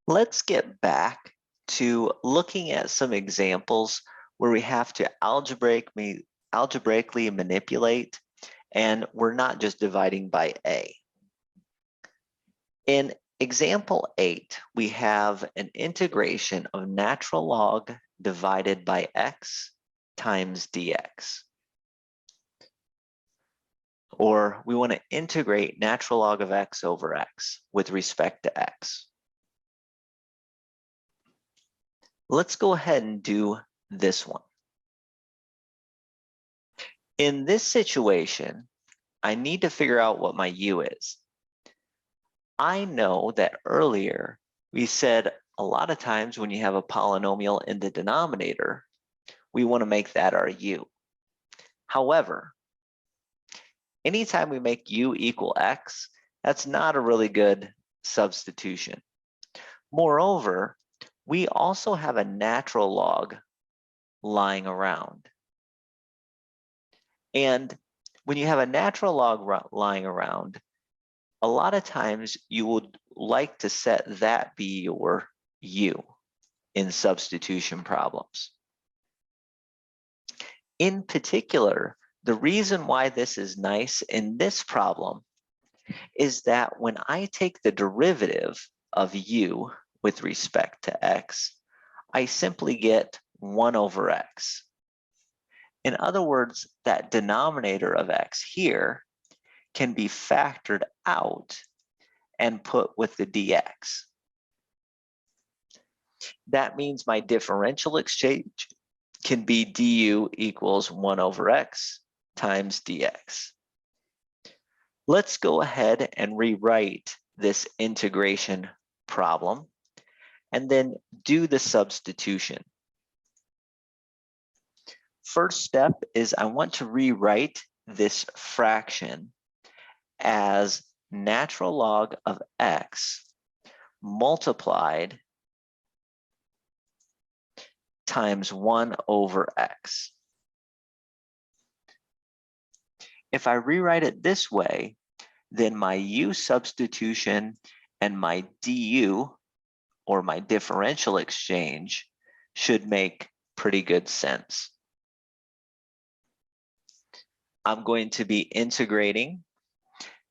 Let's get back to looking at some examples where we have to algebraically manipulate, and we're not just dividing by a. In example 8, we have an integration of natural log divided by x times dx. Or we want to integrate natural log of x over x with respect to x. Let's go ahead and do this one. In this situation, I need to figure out what my u is. I know that earlier we said a lot of times when you have a polynomial in the denominator, we want to make that our u. However, anytime we make u equal x, that's not a really good substitution. Moreover, we also have a natural log lying around. And when you have a natural log lying around, a lot of times you would like to set that be your u in substitution problems. In particular, the reason why this is nice in this problem is that when I take the derivative of u with respect to x, I simply get 1 over x. In other words, that denominator of x here can be factored out and put with the dx. That means my differential exchange can be du equals 1 over x times dx. Let's go ahead and rewrite this integration problem and then do the substitution. First step is I want to rewrite this fraction as natural log of x multiplied times 1 over x. If I rewrite it this way, then my u substitution and my du, or my differential exchange, should make pretty good sense. I'm going to be integrating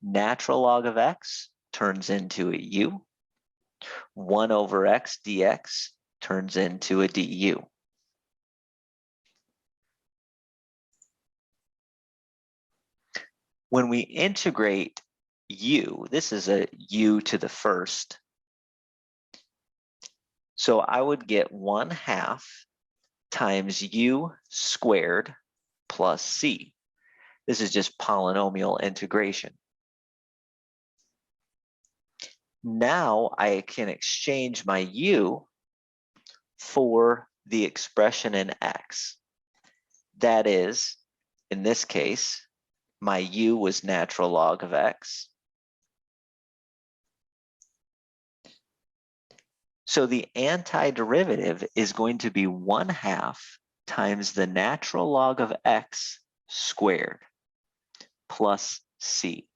natural log of x turns into a u. 1 over x dx turns into a du. When we integrate u, this is a u to the first. So I would get 1/2 times u squared plus c. This is just polynomial integration. Now I can exchange my u for the expression in x. That is, in this case, my u was natural log of x. So the antiderivative is going to be 1/2 times the natural log of x squared plus c.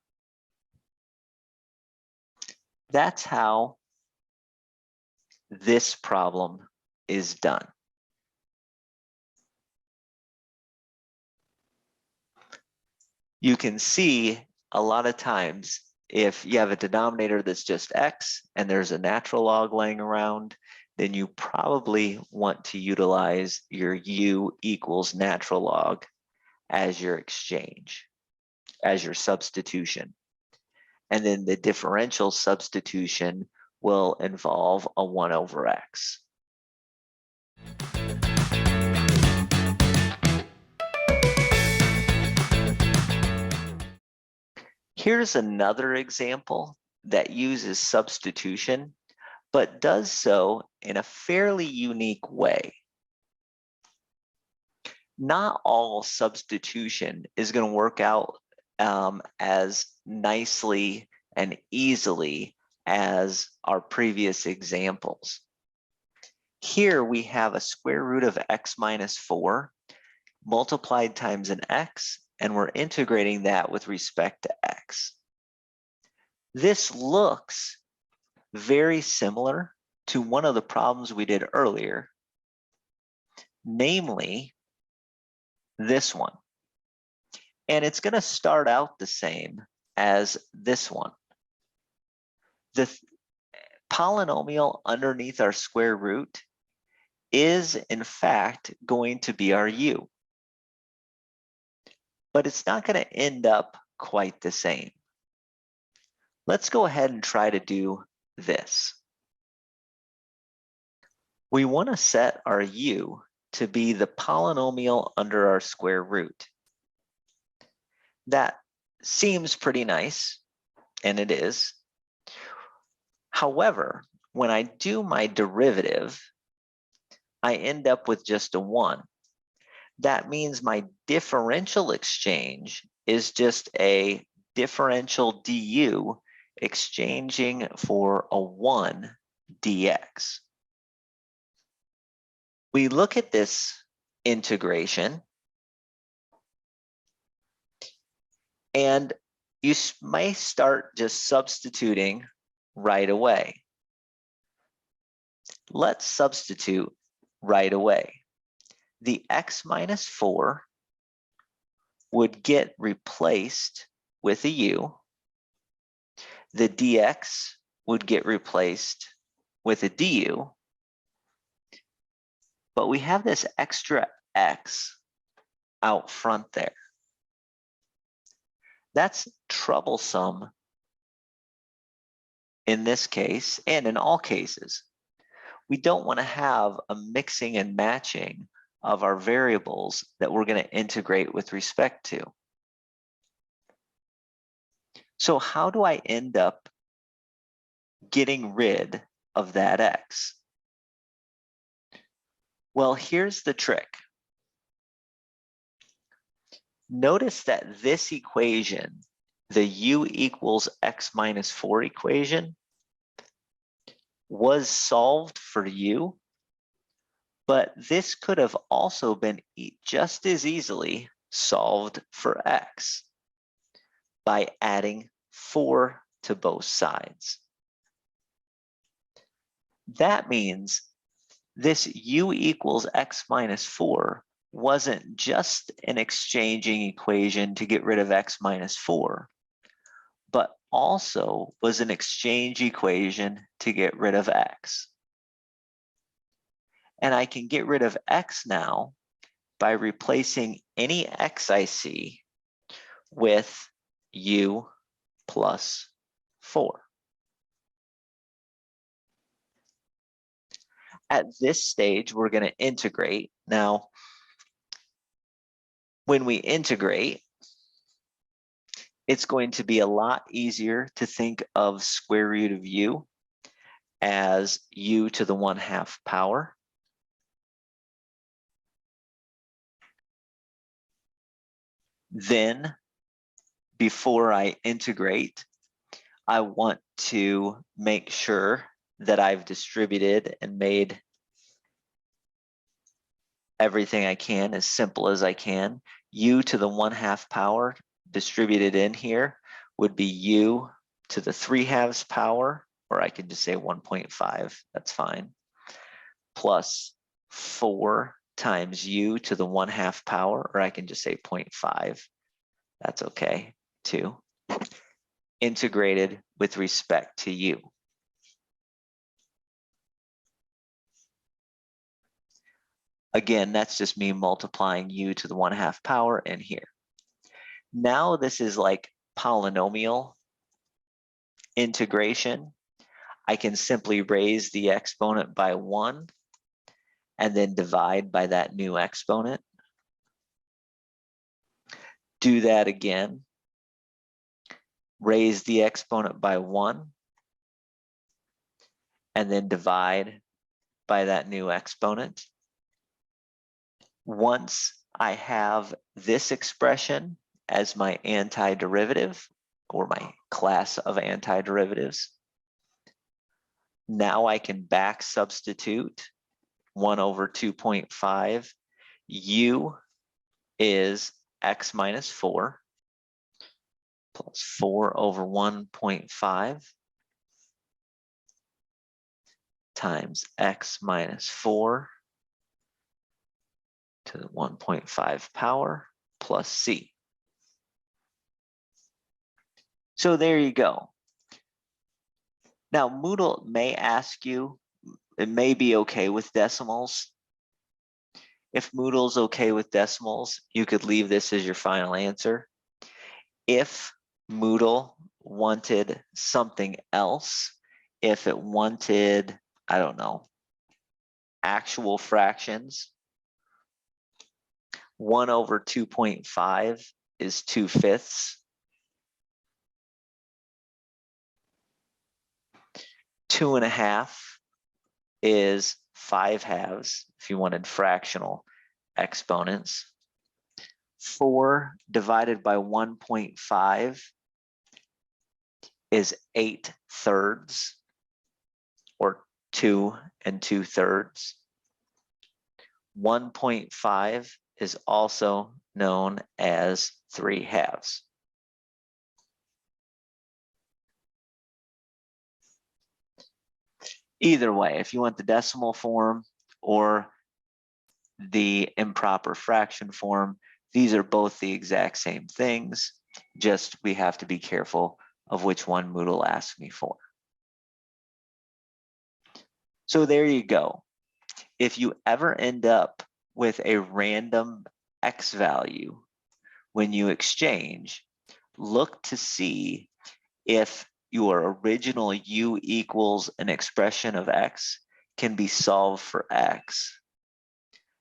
That's how this problem is done. You can see a lot of times if you have a denominator that's just x and there's a natural log laying around, then you probably want to utilize your u equals natural log as your exchange, as your substitution. And then the differential substitution will involve a 1 over x. Here's another example that uses substitution, but does so in a fairly unique way. Not all substitution is going to work out as nicely and easily as our previous examples. Here we have a square root of x minus 4 multiplied times an x, and we're integrating that with respect to x. This looks very similar to one of the problems we did earlier, namely this one. And it's going to start out the same as this one. The polynomial underneath our square root is, in fact, going to be our u. But it's not going to end up quite the same. Let's go ahead and try to do this. We want to set our u to be the polynomial under our square root. That seems pretty nice, and it is. However, when I do my derivative, I end up with just a 1. That means my differential exchange is just a differential du exchanging for a 1 dx. We look at this integration, and you may start just substituting right away. Let's substitute right away. The x minus 4 would get replaced with a u. The dx would get replaced with a du. But we have this extra x out front there. That's troublesome in this case and in all cases. We don't want to have a mixing and matching of our variables that we're going to integrate with respect to. So how do I end up getting rid of that x? Well, here's the trick. Notice that this equation, the u equals x minus 4 equation, was solved for u, but this could have also been just as easily solved for x by adding 4 to both sides. That means this u equals x minus 4 wasn't just an exchanging equation to get rid of x minus 4, but also was an exchange equation to get rid of x. And I can get rid of x now by replacing any x I see with u plus 4. At this stage, we're going to integrate. Now, when we integrate, it's going to be a lot easier to think of square root of u as u to the 1/2 power. Then, before I integrate, I want to make sure that I've distributed and made everything I can as simple as I can. U to the 1/2 power distributed in here would be u to the 3/2 power, or I could just say 1.5, that's fine, plus 4 times u to the 1/2 power, or I can just say 0.5, that's okay too, integrated with respect to u. Again, that's just me multiplying u to the 1/2 power in here. Now this is like polynomial integration. I can simply raise the exponent by 1 and then divide by that new exponent. Do that again. Raise the exponent by 1 and then divide by that new exponent. Once I have this expression as my antiderivative, or my class of antiderivatives, now I can back substitute 1 over 2.5. U is x minus 4 plus 4 over 1.5 times x minus 4 to the 1.5 power plus c. So there you go. Now Moodle may ask you, it may be okay with decimals. If Moodle's okay with decimals, you could leave this as your final answer. If Moodle wanted something else, if it wanted, I don't know, actual fractions, 1 over 2.5 is 2/5. 2.5 is 5/2 if you wanted fractional exponents. 4 divided by 1.5 is 8/3, or 2 2/3. 1.5 is also known as 3/2. Either way, if you want the decimal form or the improper fraction form, these are both the exact same things, just we have to be careful of which one Moodle asks me for. So there you go. If you ever end up with a random x value when you exchange, look to see if your original u equals an expression of x can be solved for x.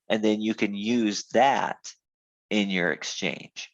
And then you can use that in your exchange.